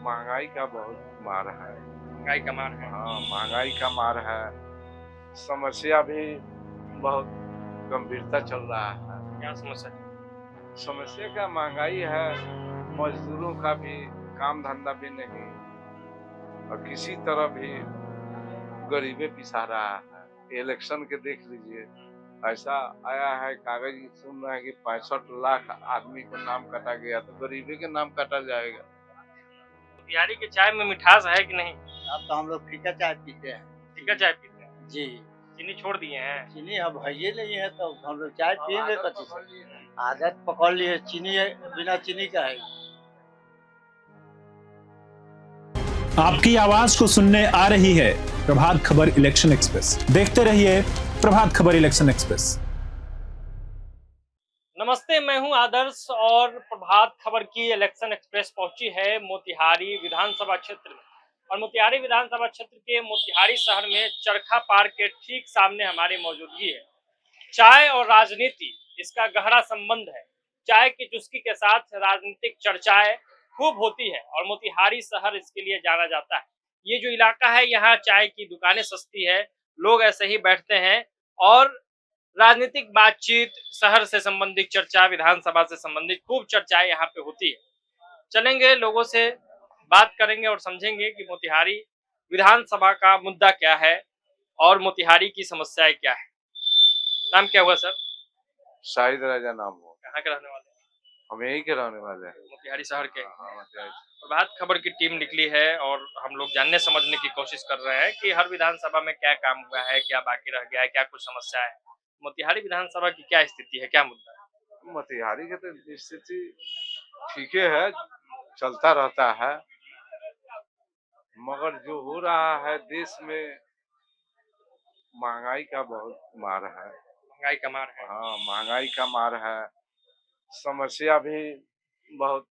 महंगाई का बहुत मार है। महंगाई का मार है। हाँ, महंगाई का मार है। समस्या भी बहुत गंभीरता चल रहा है। क्या समस्या है? समस्या क्या, महंगाई है, मजदूरों का भी काम धंधा भी नहीं और किसी तरह भी गरीबे पिसा रहा है। इलेक्शन के देख लीजिए, ऐसा आया है कागज, सुन रहे हैं कि 65 लाख आदमी को नाम काटा गया, तो गरीबी के नाम काटा जाएगा। बिहारी के चाय में मिठास है कि नहीं? अब तो हम लोग फीका चाय पीते हैं। फीका चाय पीते हैं? जी, चीनी छोड़ दिए हैं? चीनी अब है नहीं है तो हम लोग चाय पियेंगे कथी से? आदत पकड़ लिए, चीनी बिना चीनी का है। आपकी आवाज को सुनने आ रही है प्रभात खबर इलेक्शन एक्सप्रेस। देखते रहिए प्रभात खबर इलेक्शन एक्सप्रेस। नमस्ते, मैं हूं आदर्श और प्रभात खबर की इलेक्शन एक्सप्रेस पहुंची है मोतिहारी विधानसभा क्षेत्र में। और मोतिहारी विधानसभा क्षेत्र के मोतिहारी शहर में चरखा पार के ठीक सामने हमारी मौजूदगी है। चाय और राजनीति, इसका गहरा संबंध है। चाय की चुस्की के साथ राजनीतिक चर्चाएं खूब होती है और मोतिहारी शहर इसके लिए जाना जाता है। ये जो इलाका है, यहाँ चाय की दुकानें सस्ती है, लोग ऐसे ही बैठते हैं और राजनीतिक बातचीत, शहर से संबंधित चर्चा, विधानसभा से संबंधित खूब चर्चाएं यहाँ पे होती है। चलेंगे, लोगों से बात करेंगे और समझेंगे कि मोतिहारी विधानसभा का मुद्दा क्या है और मोतिहारी की समस्याएं क्या है। नाम क्या हुआ सर? शाहिद राजा नाम हो। कहाँ के रहने वाले हैं? हम यही के रहने वाले हैं। मोतिहारी शहर के। हाँ, मोतिहारी। प्रभात खबर की टीम निकली है और हम लोग जानने समझने की कोशिश कर रहे हैं कि हर विधानसभा में क्या काम हुआ है, क्या बाकी रह गया है, क्या कुछ समस्या है। मोतिहारी विधानसभा की क्या स्थिति है, क्या मुद्दा है? मोतिहारी की तो स्थिति ठीक है, चलता रहता है, मगर जो हो रहा है देश में, महंगाई का बहुत मार है। महंगाई का मार है। हाँ, महंगाई का मार है। समस्या भी बहुत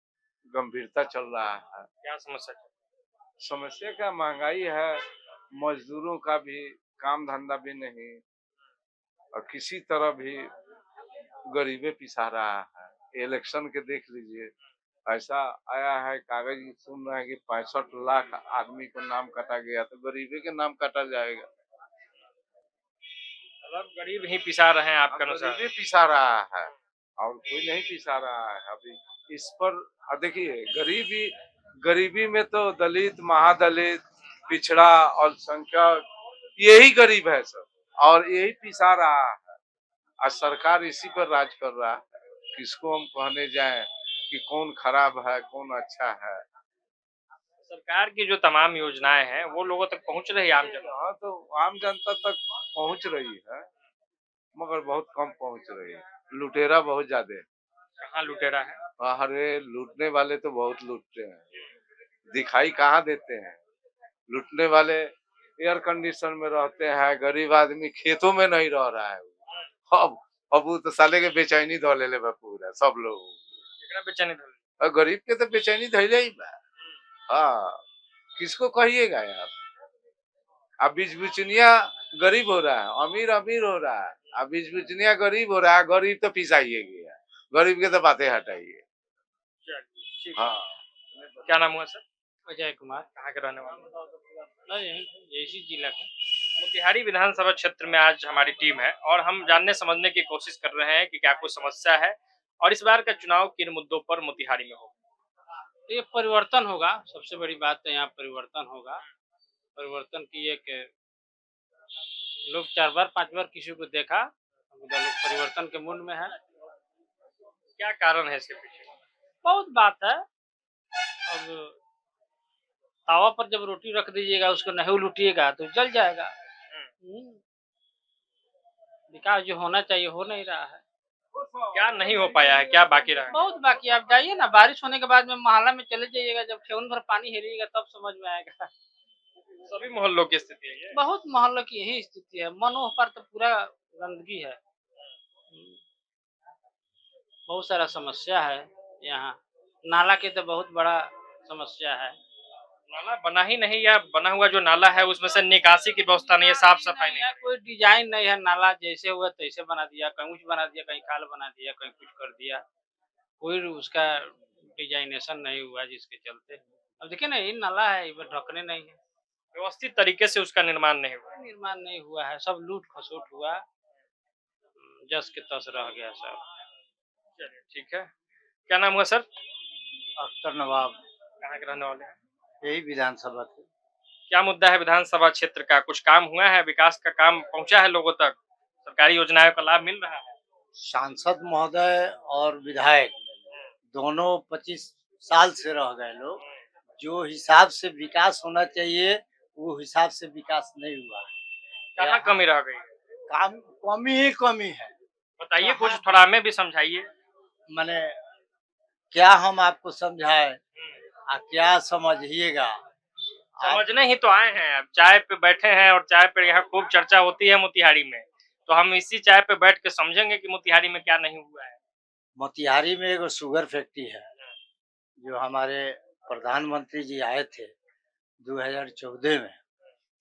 गंभीरता चल रहा है। क्या समस्या है? समस्या क्या, महंगाई है, मजदूरों का भी काम धंधा भी नहीं और किसी तरह भी गरीबे पिसा रहा है। इलेक्शन के देख लीजिए, ऐसा आया है कागज, सुन रहे हैं कि 65 लाख आदमी को नाम काटा गया, तो गरीबी के नाम काटा जाएगा। मतलब गरीब ही पिसा रहे हैं आपका अनुसार? गरीबी पिसा रहा है और कोई नहीं पिसा रहा है अभी इस पर। देखिए, गरीबी में तो दलित, महादलित, पिछड़ा, अल्पसंख्यक, यही गरीब है सब, और यही पिसा रहा है। आज सरकार इसी पर राज कर रहा है। किसको हम कहने जाएं कि कौन खराब है, कौन अच्छा है। सरकार की जो तमाम योजनाएं हैं वो लोगों तक पहुंच रही है आम जनता? हाँ, तो आम जनता तक पहुंच रही है, मगर बहुत कम पहुंच रही है। लुटेरा बहुत ज्यादा है। कहाँ लुटेरा है? अरे, लूटने वाले तो बहुत लूटते हैं, दिखाई कहाँ देते हैं। लूटने वाले एयर कंडीशन में रहते हैं, गरीब आदमी खेतों में नहीं रह रहा है। अब वो तो साले के बेचैनी धो ले पूरा सब लोग। केकरा बेचैनी धइल? और गरीब के तो बेचैनी धैले ही बा। हाँ, किसको कहिएगा यार। अब बीच बिचनिया गरीब हो रहा है, अमीर अमीर हो रहा है, अब बीच बिचनिया गरीब हो रहा है। गरीब तो पिसाइए गया, गरीब के तो बातें हटाइए। हाँ, क्या नाम हुआ सर? अजय कुमार। कहाँ के रहने वाले हैं? नहीं, यही जिला का। मोतिहारी विधानसभा क्षेत्र में आज हमारी टीम है और हम जानने समझने की कोशिश कर रहे हैं कि क्या कोई समस्या है और इस बार का चुनाव किन मुद्दों पर मोतिहारी में होगा। ये परिवर्तन होगा, सबसे बड़ी बात है यहाँ परिवर्तन होगा। परिवर्तन की एक लोग 4 बार 5 बार किसी को देखा, लोग परिवर्तन के मूड में है। क्या कारण है इसके पीछे? बहुत बात है। अब तावा पर जब रोटी रख दीजिएगा, उसको नहीं उलटिएगा तो जल जाएगा। विकास जो होना चाहिए हो नहीं रहा है। क्या नहीं हो पाया है, क्या बाकी रहा है? बहुत बाकी। आप जाइए ना, बारिश होने के बाद में मोहल्ला में चले जाइएगा, जब ठेहुन भर पानी हेरिएगा तब समझ में आएगा। सभी मोहल्लों की स्थिति है ये? बहुत मोहल्लों की यही स्थिति है। मनोह पर तो पूरा गंदगी है। बहुत सारा समस्या है यहाँ। नाला की तो बहुत बड़ा समस्या है। नाला बना ही नहीं, या बना हुआ जो नाला है उसमें से निकासी की व्यवस्था नहीं है, साफ सफाई नहीं है। कोई डिजाइन नहीं है। नाला जैसे हुआ तैसे बना दिया, कहीं ऊंच बना दिया, कहीं खाल बना दिया, कहीं कुछ कर दिया। कोई उसका डिजाइनेशन नहीं हुआ जिसके चलते अब देखिए ना, ये नाला है, ये ढकने नहीं है, व्यवस्थित तरीके से उसका निर्माण नहीं हुआ। निर्माण नहीं हुआ है, सब लूट खसोट हुआ, जस के तस रह गया सब। चलिए ठीक है। क्या नाम हुआ सर? अख्तर नवाब, कहाँ के रहने वाले हैं? यही विधानसभा थे। क्या मुद्दा है विधानसभा क्षेत्र का? कुछ काम हुआ है? विकास का काम पहुंचा है लोगों तक? सरकारी योजनाओं का लाभ मिल रहा है? सांसद महोदय और विधायक दोनों 25 साल से रह गए लोग। जो हिसाब से विकास होना चाहिए वो हिसाब से विकास नहीं हुआ। कहाँ कमी रह गई? काम कमी ही कमी है। बताइए कुछ, थोड़ा हमें भी समझाइए। माने क्या हम आपको समझाए, क्या समझिएगा। समझने ही तो आए हैं। अब चाय पे बैठे हैं और चाय पे यहाँ खूब चर्चा होती है मोतिहारी में, तो हम इसी चाय पे बैठ के समझेंगे कि मोतिहारी में क्या नहीं हुआ है। मोतिहारी में एक शुगर फैक्ट्री है, जो हमारे प्रधानमंत्री जी आए थे 2014 में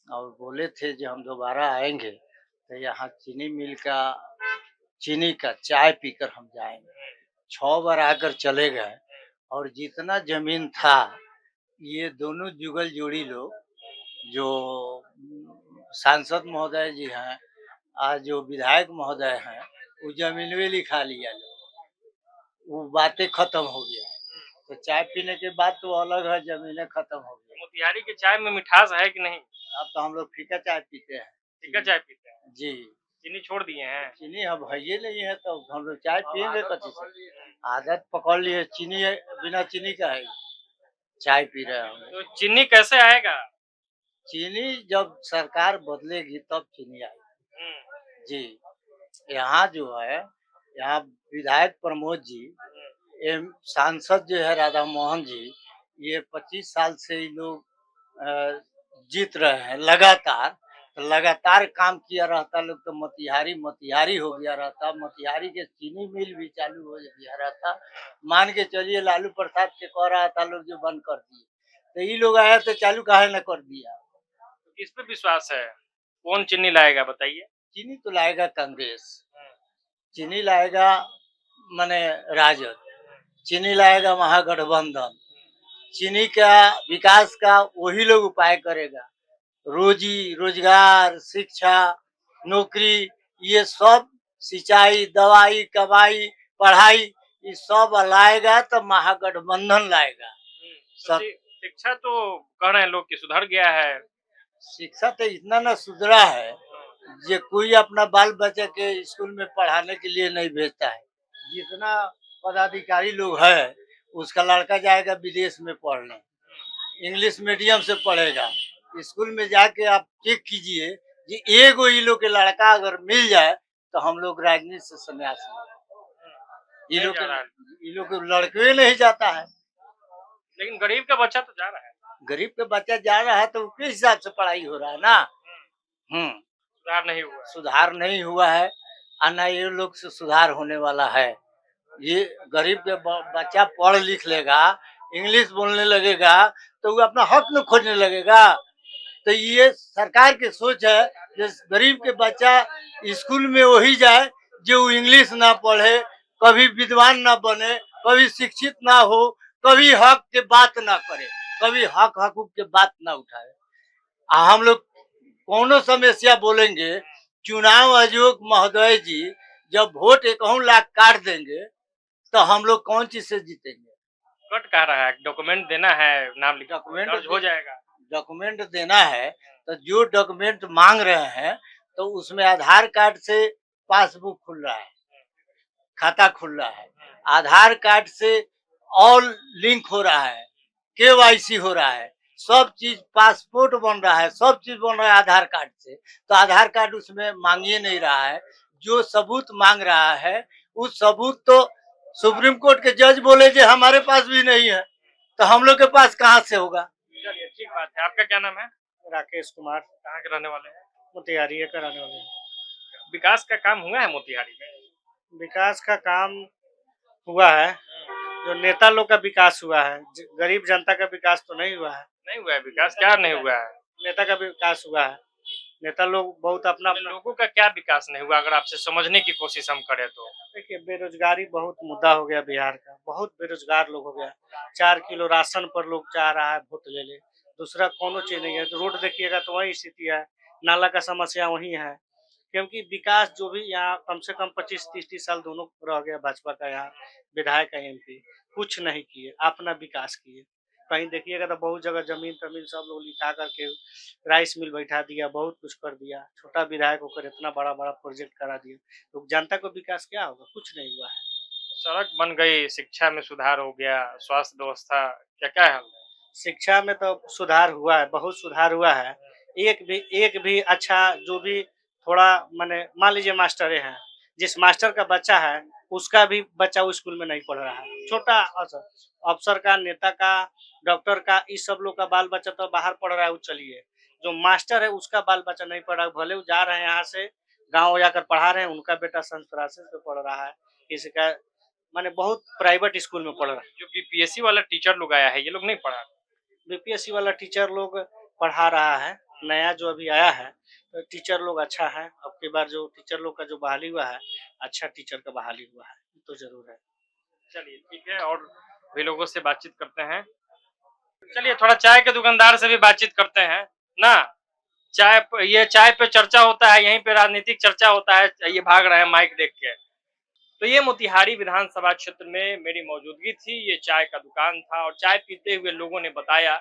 और बोले थे कि हम दोबारा आएंगे तो यहाँ चीनी मिल का चीनी का चाय पीकर हम जाएंगे। 6 बार आकर चले गए और जितना जमीन था ये दोनों जुगल जोड़ी लोग, जो सांसद महोदय जी हैं आज जो विधायक महोदय हैं, वो जमीन में लिखा लिया लोग, वो बातें खत्म हो गया। तो चाय पीने के बाद तो अलग है, जमीनें खत्म हो गई। मोतिहारी के चाय में मिठास है कि नहीं? अब तो हम लोग फीका चाय पीते हैं। फीका चाय पीते हैं? जी, चीनी छोड़ दिए हैं? चीनी अब है ही नहीं है तो हम लोग चाय पियेंगे कथी से। आदत पकड़ लिए, चीनी बिना चीनी का है चाय पी रहे हैं हम लोग। तो चीनी कैसे आएगा? चीनी जब सरकार बदलेगी तब चीनी आएगी। हम्म, जी, यहाँ जो है, यहाँ विधायक प्रमोद जी, सांसद जो है राधा मोहन जी, ये 25 साल से ये लोग जीत रहे हैं लगातार। तो लगातार काम किया रहता लोग तो मोतिहारी हो गया रहता। मोतिहारी के चीनी मिल भी चालू हो गया रहता। मान के चलिए लालू प्रसाद के कह रहा था लोग जो बंद कर दिए, तो ये लोग आया तो चालू काहे न कर दिया। तो किस पे विश्वास है? कौन चीनी लाएगा बताइए? चीनी तो लाएगा कांग्रेस, चीनी लाएगा माने राजद, चीनी लाएगा महागठबंधन। चीनी का विकास का वही लोग उपाय करेगा। रोजी रोजगार, शिक्षा, नौकरी, ये सब, सिंचाई, दवाई, कमाई, पढ़ाई, ये सब लाएगा तो महागठबंधन लाएगा। तो शिक्षा तो कह रहे हैं लोग कि सुधर गया है। शिक्षा तो इतना ना सुधरा है जो कोई अपना बाल बच्चे के स्कूल में पढ़ाने के लिए नहीं भेजता है। जितना पदाधिकारी लोग है उसका लड़का जाएगा विदेश में पढ़ने, इंग्लिश मीडियम से पढ़ेगा। स्कूल में जाके आप चेक कीजिए कि एक ये लोग के लड़का अगर मिल जाए तो हम लोग राजनीति से संन्यास लें। ये लोग लड़के नहीं जाता है, लेकिन गरीब का बच्चा तो जा रहा है। गरीब के बच्चा जा रहा है तो किस हिसाब से पढ़ाई हो रहा है ना। सुधार नहीं हुआ। सुधार नहीं हुआ है और ना ये लोग से सुधार होने वाला है। ये गरीब के बच्चा पढ़ लिख लेगा, इंग्लिश बोलने लगेगा तो वो अपना हक में खोजने लगेगा। तो ये सरकार की सोच है कि गरीब के बच्चा स्कूल में वही जाए जो इंग्लिश ना पढ़े, कभी विद्वान ना बने, कभी शिक्षित ना हो, कभी हक के बात ना करे, कभी हक हकूक के बात ना उठाए। हम लोग कौनो समस्या बोलेंगे, चुनाव आयोग महोदय जी जब वोट 1 लाख काट देंगे तो हम लोग कौन चीज से जीतेंगे। कट कह रहा है, डॉक्यूमेंट देना है, नाम लिखा डॉक्यूमेंट दर्ज हो जाएगा। डॉक्यूमेंट देना है तो जो डॉक्यूमेंट मांग रहे हैं तो उसमें आधार कार्ड से पासबुक खुल रहा है, खाता खुल रहा है, आधार कार्ड से ऑल लिंक हो रहा है, केवाईसी हो रहा है, सब चीज, पासपोर्ट बन रहा है, सब चीज बन रहा है आधार कार्ड से। तो आधार कार्ड उसमें मांगिए नहीं रहा है। जो सबूत मांग रहा है उस सबूत तो सुप्रीम कोर्ट के जज बोले जो हमारे पास भी नहीं है, तो हम लोग के पास कहाँ से होगा। चलिए ठीक बात है। आपका क्या नाम है? राकेश कुमार, कहाँ के रहने वाले हैं? मोतिहारी का रहने वाले हैं। विकास का काम हुआ है मोतिहारी में? विकास का काम हुआ है, जो नेता लोग का विकास हुआ है, गरीब जनता का विकास तो नहीं हुआ है। नहीं हुआ है विकास? क्या नहीं हुआ है? नेता का विकास हुआ है। नेता लोग बहुत अपना लोगों का क्या विकास नहीं हुआ, अगर आपसे समझने की कोशिश हम करें तो? देखिए, बेरोजगारी बहुत मुद्दा हो गया बिहार का, बहुत बेरोजगार लोग हो गया। 4 किलो राशन पर लोग चाह रहा है वोट ले ले, दूसरा कोनो चीज नहीं है। तो रोड देखिएगा तो वही स्थिति है, नाला का समस्या वही है। क्योंकि विकास जो भी यहाँ कम से कम 25-30 साल दोनों रह गया भाजपा का, यहाँ विधायक है एमपी, कुछ नहीं किए, अपना विकास किए। कहीं देखिएगा तो बहुत जगह जमीन तमीन सब लोग लिखा करके राइस मिल बैठा दिया, बहुत कुछ कर दिया। छोटा विधायक होकर इतना बड़ा बड़ा प्रोजेक्ट करा दिया, तो जनता को विकास क्या होगा? कुछ नहीं हुआ है। सड़क बन गई, शिक्षा में सुधार हो गया, स्वास्थ्य व्यवस्था क्या क्या है? शिक्षा में तो सुधार हुआ है, बहुत सुधार हुआ है। एक भी अच्छा जो भी थोड़ा माने मान लीजिए मास्टरें हैं, जिस मास्टर का बच्चा है उसका भी बच्चा उस स्कूल में नहीं पढ़ रहा है। छोटा अफसर का, नेता का, डॉक्टर का, इस सब लोग का बाल बच्चा तो बाहर पढ़ रहा है, वो चलिए। जो मास्टर है उसका बाल बच्चा नहीं पढ़ रहा है, भले वो जा रहे हैं यहाँ से गाँव जाकर पढ़ा रहे हैं, उनका बेटा संत फ्रांसिस में पढ़ रहा है, किसी का माने बहुत प्राइवेट स्कूल में पढ़ रहा है। जो बीपीएससी वाला टीचर लोग आया है, ये लोग नहीं पढ़ा? बीपीएससी वाला टीचर लोग पढ़ा रहा है, नया जो अभी आया है तो टीचर लोग अच्छा है। अब की बार जो टीचर लोग का जो बहाली हुआ है, अच्छा टीचर का बहाली हुआ है, तो जरूर है। चलिए ठीक है, और भी लोगों से बातचीत करते हैं। चलिए थोड़ा चाय के दुकानदार से भी बातचीत करते हैं ना। ये चाय पे चर्चा होता है, यहीं पे राजनीतिक चर्चा होता है, ये भाग रहे हैं माइक देख के। तो ये मोतिहारी विधानसभा क्षेत्र में मेरी मौजूदगी थी, ये चाय का दुकान था और चाय पीते हुए लोगों ने बताया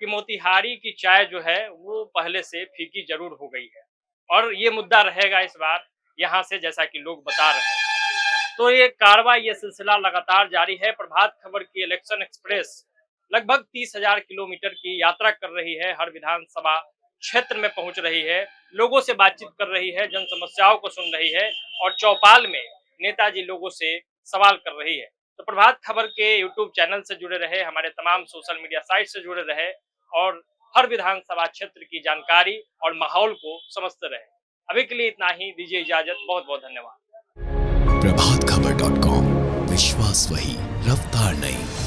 कि मोतिहारी की चाय जो है वो पहले से फीकी जरूर हो गई है और ये मुद्दा रहेगा इस बार यहाँ से, जैसा कि लोग बता रहे हैं। तो ये कार्रवाई, ये सिलसिला लगातार जारी है। प्रभात खबर की इलेक्शन एक्सप्रेस लगभग 30,000 किलोमीटर की यात्रा कर रही है, हर विधानसभा क्षेत्र में पहुंच रही है, लोगों से बातचीत कर रही है, जन समस्याओं को सुन रही है और चौपाल में नेताजी लोगों से सवाल कर रही है। तो प्रभात खबर के यूट्यूब चैनल से जुड़े रहे, हमारे तमाम सोशल मीडिया साइट से जुड़े रहे और हर विधानसभा क्षेत्र की जानकारी और माहौल को समझते रहे। अभी के लिए इतना ही, दीजिए इजाजत, बहुत बहुत धन्यवाद। प्रभात खबर.com, विश्वास वही, रफ्तार नहीं।